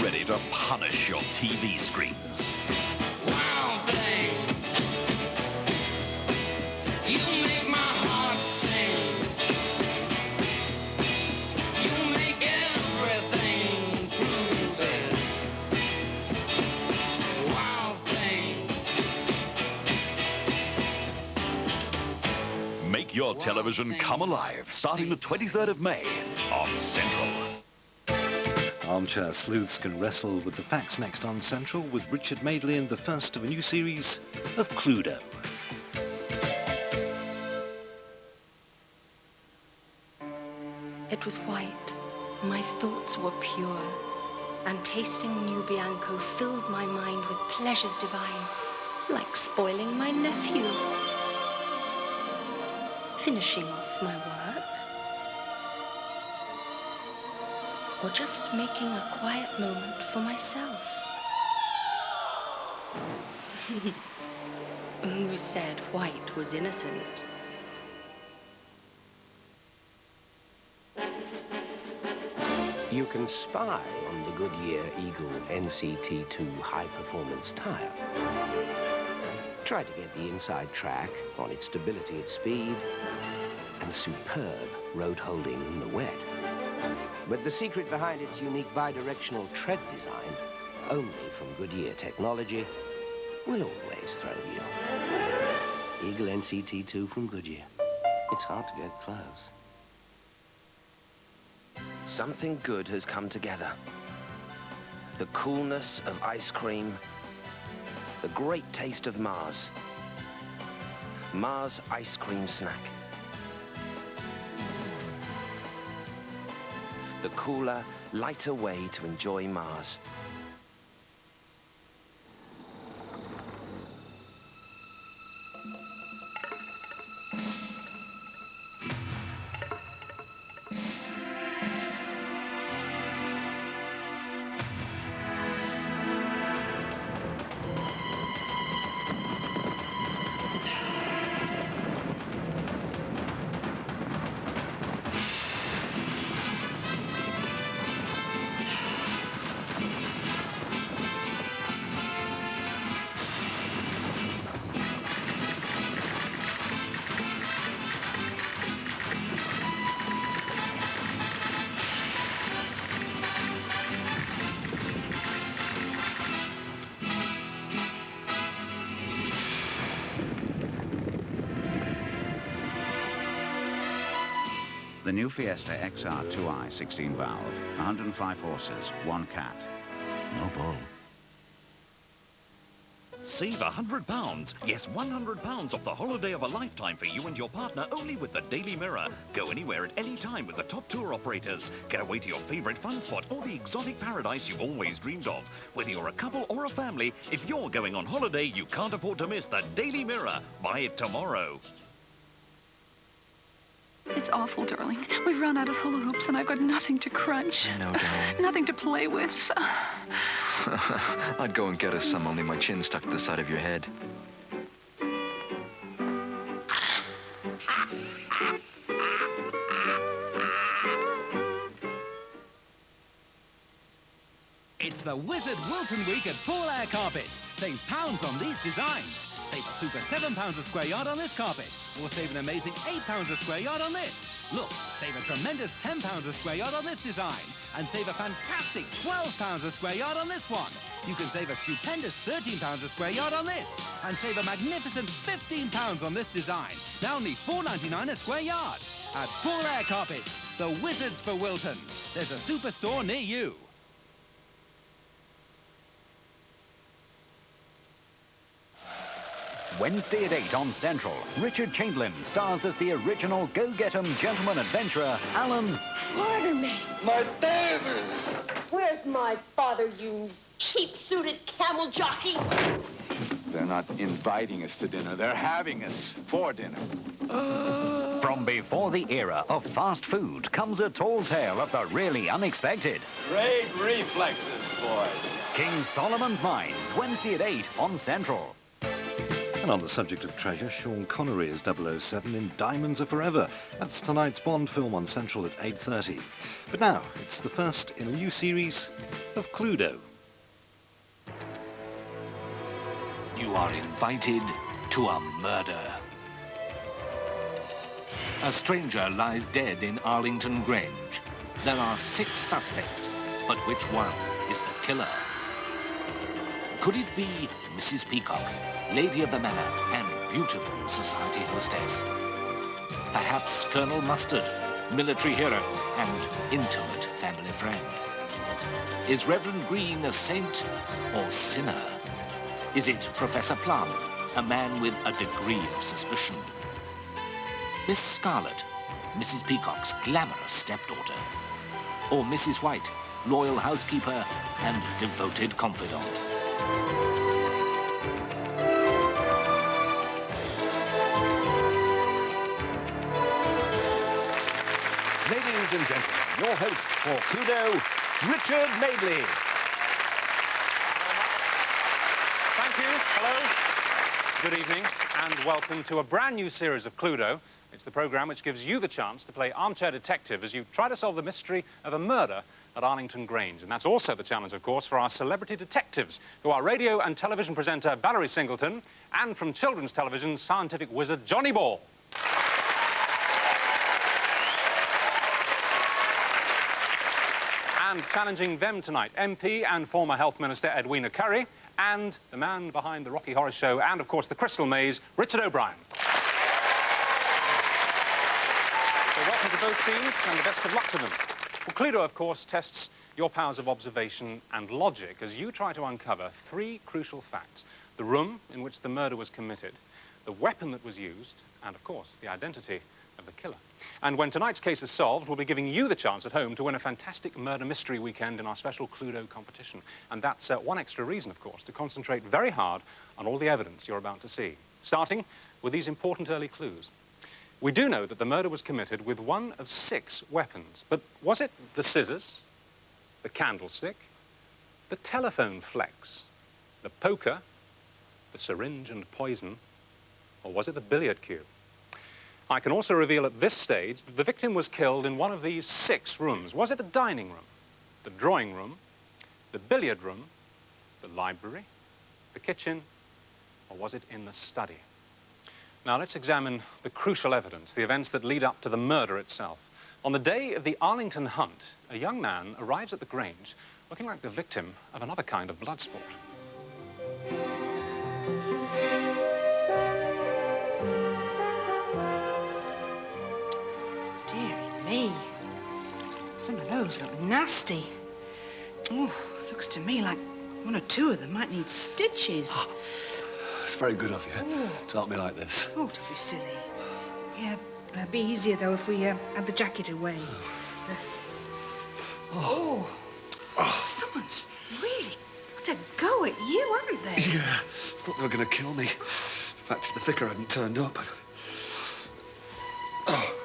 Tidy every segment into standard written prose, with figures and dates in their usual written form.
ready to punish your TV screens. Wow thing, you make my heart sing. You make everything groovy. Wow thing. Make your television come alive, starting the 23rd of May on Central. Armchair sleuths can wrestle with the facts next on Central with Richard Madeley in the first of a new series of Cluedo. It was white, my thoughts were pure, and tasting new Bianco filled my mind with pleasures divine, like spoiling my nephew. Finishing off my work, or just making a quiet moment for myself. Who said white was innocent? You can spy on the Goodyear Eagle NCT2 high-performance tire. Try to get the inside track on its stability at speed and superb road holding in the wet. But the secret behind its unique bidirectional tread design, only from Goodyear technology, will always throw you. Eagle NCT2 from Goodyear. It's hard to get close. Something good has come together. The coolness of ice cream, the great taste of Mars. Mars ice cream snack. The cooler, lighter way to enjoy Mars. The new Fiesta XR 2i 16 valve, 105 horses, 1 cat. No bull. Save £100. Yes, £100 off the holiday of a lifetime for you and your partner only with the Daily Mirror. Go anywhere at any time with the top tour operators. Get away to your favourite fun spot or the exotic paradise you've always dreamed of. Whether you're a couple or a family, if you're going on holiday, you can't afford to miss the Daily Mirror. Buy it tomorrow. It's awful, darling. We've run out of hula hoops and I've got nothing to crunch. I know, darling. Nothing to play with. I'd go and get us some, only my chin's stuck to the side of your head. It's the Wizard Wilton Week at Full Air Carpets. Save pounds on these designs. Save a super £7 a square yard on this carpet. Or save an amazing £8 a square yard on this. Look, save a tremendous £10 a square yard on this design. And save a fantastic £12 a square yard on this one. You can save a stupendous £13 a square yard on this. And save a magnificent £15 on this design. Now only £4.99 a square yard. At Full Air Carpets, the Wizards for Wilton. There's a superstore near you. Wednesday at 8 on Central, Richard Chamberlain stars as the original go-get-'em gentleman adventurer, Alan. Pardon me. My David! Where's my father, you cheap-suited camel jockey? They're not inviting us to dinner. They're having us for dinner. From before the era of fast food comes a tall tale of the really unexpected. Great reflexes, boys. King Solomon's Mines, Wednesday at 8 on Central. And on the subject of treasure, Sean Connery is 007 in Diamonds Are Forever. That's tonight's Bond film on Central at 8:30. But now, it's the first in a new series of Cluedo. You are invited to a murder. A stranger lies dead in Arlington Grange. There are 6 suspects, but which one is the killer? Could it be Mrs. Peacock, lady of the manor and beautiful society hostess? Perhaps Colonel Mustard, military hero and intimate family friend? Is Reverend Green a saint or sinner? Is it Professor Plum, a man with a degree of suspicion? Miss Scarlet, Mrs. Peacock's glamorous stepdaughter? Or Mrs. White, loyal housekeeper and devoted confidant? Ladies and gentlemen, your host for Cluedo, Richard Madeley. Thank you. Hello. Good evening, and welcome to a brand new series of Cluedo. It's the programme which gives you the chance to play armchair detective as you try to solve the mystery of a murder at Arlington Grange. And that's also the challenge, of course, for our celebrity detectives, who are radio and television presenter Valerie Singleton and from children's television scientific wizard Johnny Ball. And challenging them tonight, MP and former Health Minister Edwina Currie, and the man behind the Rocky Horror Show and, of course, the Crystal Maze, Richard O'Brien. So welcome to both teams, and the best of luck to them. Well, Cluedo, of course, tests your powers of observation and logic as you try to uncover 3 crucial facts: the room in which the murder was committed, the weapon that was used, and, of course, the identity of the killer. And when tonight's case is solved, we'll be giving you the chance at home to win a fantastic murder mystery weekend in our special Cluedo competition. And that's one extra reason, of course, to concentrate very hard on all the evidence you're about to see. Starting with these important early clues. We do know that the murder was committed with one of 6 weapons. But was it the scissors, the candlestick, the telephone flex, the poker, the syringe and poison, or was it the billiard cue? I can also reveal at this stage that the victim was killed in one of these 6 rooms. Was it the dining room, the drawing room, the billiard room, the library, the kitchen, or was it in the study? Now let's examine the crucial evidence, the events that lead up to the murder itself. On the day of the Arlington hunt, a young man arrives at the Grange looking like the victim of another kind of blood sport. Me. Some of those look nasty. Oh, looks to me like 1 or 2 of them might need stitches. Oh, it's very good of you to help me like this. Oh, don't be silly. Yeah, it'd be easier, though, if we had the jacket away. Oh, someone's really got a go at you, haven't they? Yeah, I thought they were going to kill me. In fact, if the vicar hadn't turned up, Oh.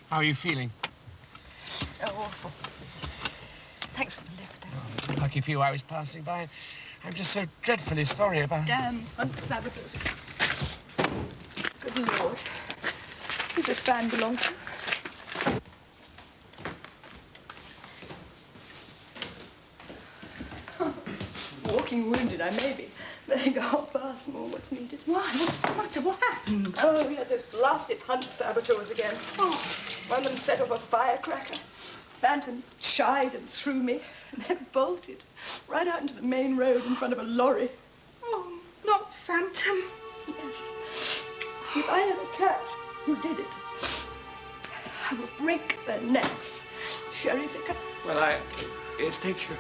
How are you feeling? Oh, awful. Thanks for the lift. Lucky for you I was passing by. I'm just so dreadfully sorry about... Damn unsaboteurs. Good Lord. Who's this van belong to? Walking wounded, I may be. They go fast, more what's needed. Why? What's the matter? What happened? Oh, we had those blasted hunt saboteurs again. Oh, one of them set off a firecracker. Phantom shied and threw me, and then bolted right out into the main road in front of a lorry. Oh, not Phantom. Yes. If I ever catch who did it, I will break their necks. Sheriff Vicar. Well, yes, thank you.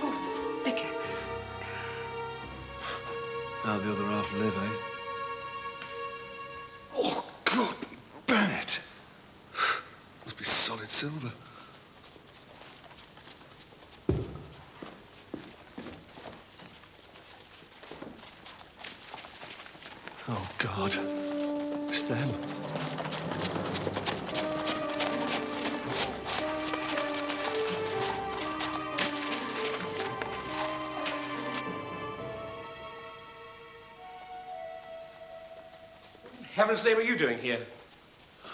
Oh, Vicar. Now the other half live, eh? Oh, God, burn it. Must be solid silver. Oh, God. God. It's them. Heaven's name are you doing here?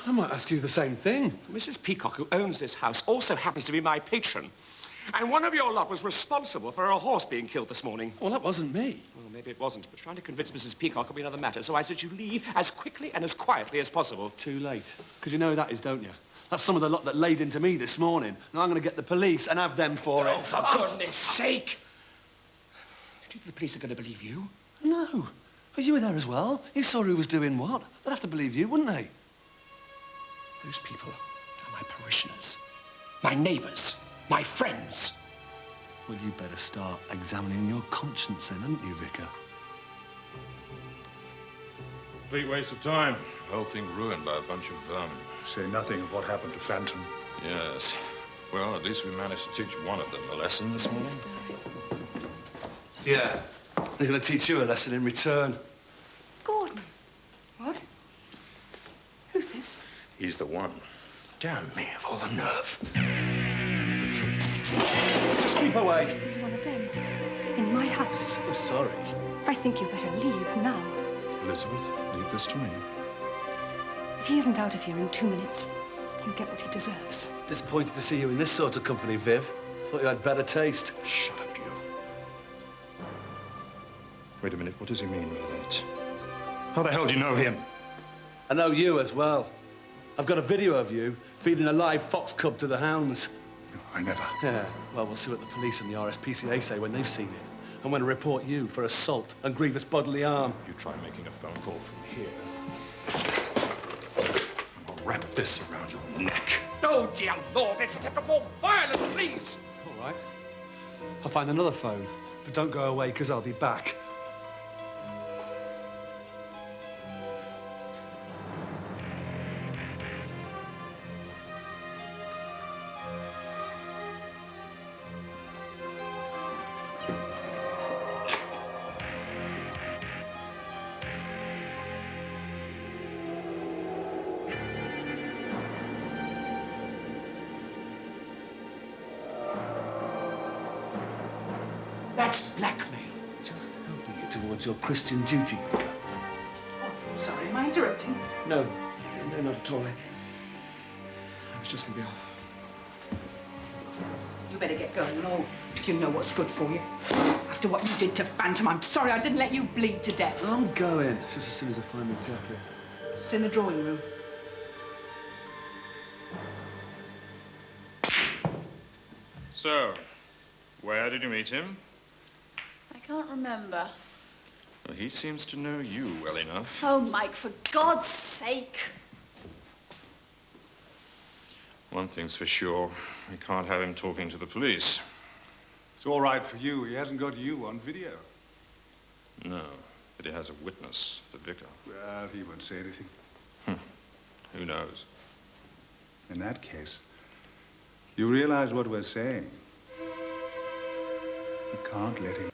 I might ask you the same thing. Mrs. Peacock, who owns this house, also happens to be my patron. And one of your lot was responsible for a horse being killed this morning. Well, that wasn't me. Well, maybe it wasn't, but trying to convince Mrs. Peacock will be another matter, so I said you leave as quickly and as quietly as possible. Too late. Because you know who that is, don't you? That's some of the lot that laid into me this morning. Now I'm going to get the police and have them for it. Oh, for goodness sake! Do you think the police are going to believe you? No. But you were there as well. You saw who was doing what. They'd have to believe you, wouldn't they? Those people are my parishioners, my neighbours, my friends. Well, you better start examining your conscience then, hadn't you, Vicar? Complete waste of time. The whole thing ruined by a bunch of vermin. Say nothing of what happened to Phantom. Yes. Well, at least we managed to teach one of them a lesson this morning. Yeah. He's going to teach you a lesson in return. Gordon. What? Who's this? He's the one. Damn me, of all the nerve. Just keep away. He's one of them. In my house. I'm sorry. I think you better leave now. Elizabeth, leave this to me. If he isn't out of here in 2 minutes, he'll get what he deserves. Disappointed to see you in this sort of company, Viv. Thought you had better taste. Shut up, you. Wait a minute, what does he mean by that? How the hell do you know him? I know you as well. I've got a video of you feeding a live fox cub to the hounds. No, I never. Yeah, well, we'll see what the police and the RSPCA say when they've seen it. I'm going to report you for assault and grievous bodily harm. You try making a phone call from here. I'll wrap this around your neck. Oh, dear Lord, it's a step more violent, please. All right. I'll find another phone, but don't go away, because I'll be back. That's blackmail. Just helping you towards your Christian duty. Oh, sorry, am I interrupting? No, no, not at all. I was just going to be off. You better get going, Lord. You know what's good for you. After what you did to Phantom, I'm sorry I didn't let you bleed to death. I'm going. Just as soon as I find my jacket. It's in the drawing room. So, where did you meet him? I can't remember. Well, he seems to know you well enough. Oh, Mike, for God's sake. One thing's for sure, we can't have him talking to the police. It's all right for you. He hasn't got you on video. No, but he has a witness, the vicar. Well, he won't say anything. Who knows? In that case, you realize what we're saying. You can't let him